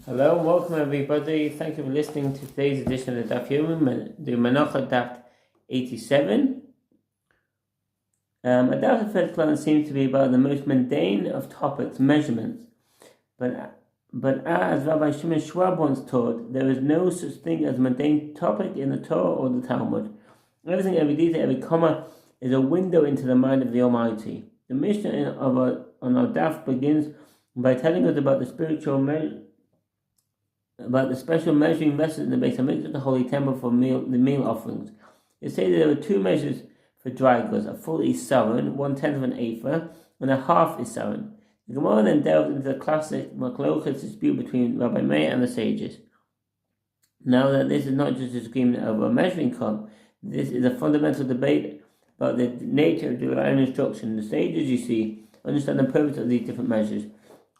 Hello and welcome everybody. Thank you for listening to today's edition of the Daf Yomi, the Menachot Daf 87. A Daf of first class seems to be about the most mundane of topics, measurements. But as Rabbi Shimon Schwab once taught, there is no such thing as a mundane topic in the Torah or the Talmud. Everything, every detail, every comma is a window into the mind of the Almighty. The Mishnah on our Daf begins by telling us about the special measuring vessels in the Beis Hamikdash, the Holy Temple, for the meal offerings. It says that there were two measures for dry goods: a full isaron, 1/10 of an ephah, and a half isaron. The Gemara then delved into the classic machlokas dispute between Rabbi Meir and the sages. Now that this is not just a disagreement over a measuring cup, this is a fundamental debate about the nature of divine instruction. The sages, you see, understand the purpose of these different measures.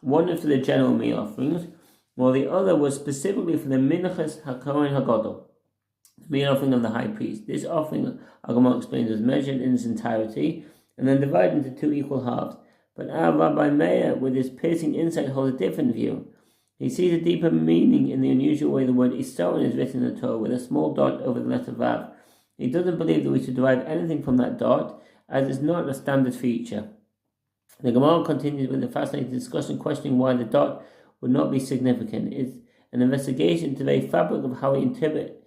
One is for the general meal offerings, while the other was specifically for the Menachot HaKohen HaGadol, the meal offering of the high priest. This offering, Agamor explains, was measured in its entirety and then divided into two equal halves. But our Rabbi Meir, with his piercing insight, holds a different view. He sees a deeper meaning in the unusual way the word Isaron is written in the Torah, with a small dot over the letter Vav. He doesn't believe that we should derive anything from that dot, as it's not a standard feature. The Gemara continues with a fascinating discussion, questioning why the dot would not be significant. It's an investigation into the very fabric of how we interpret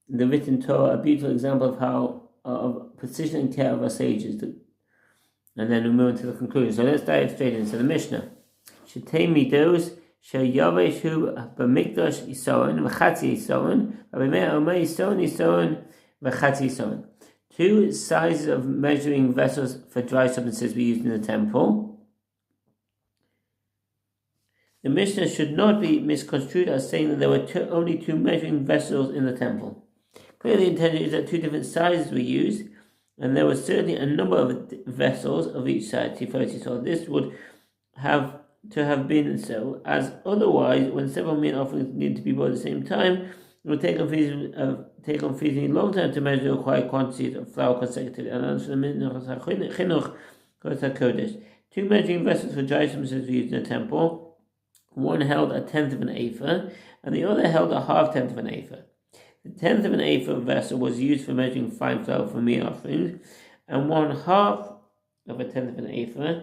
the written Torah, a beautiful example of precision and care of our sages. And then we move into the conclusion. So let's dive straight into the Mishnah. Shetei midos sheyaveshu b'mikdash isaron v'chatzi isaron v'b'mei omei isaron v'chatzi isaron. Two sizes of measuring vessels for dry substances were used in the temple. The Mishnah should not be misconstrued as saying that there were only two measuring vessels in the temple. Clearly, the intention is that two different sizes were used, and there was certainly a number of vessels of each size. So this would have to have been so, as otherwise, when several meal offerings need to be brought at the same time, it would take unfeasibly long time to measure the required quantities of flour consecutively. And answer the Menachot Chinuch Kodesh. Two measuring vessels for dry substances were used in the temple. One held 1/10 of an ephah, and the other held 1/2 of an ephah. The 1/10 of an ephah vessel was used for measuring fine flour for meal offerings, and 1/2 of 1/10 of an ephah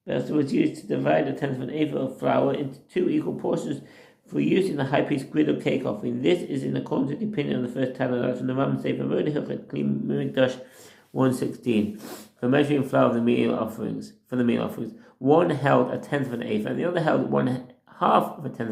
vessel was used to divide 1/10 of an ephah of flour into two equal portions for use in the high priest's griddle cake offering. This is in accordance with the opinion of the first Tanakh from the Rambam Sefer Hilchot Kli Mikdash 1:16 for measuring flour of the meal offerings. One held 1/10 of an ephah, and the other held 1/2 of 1/10.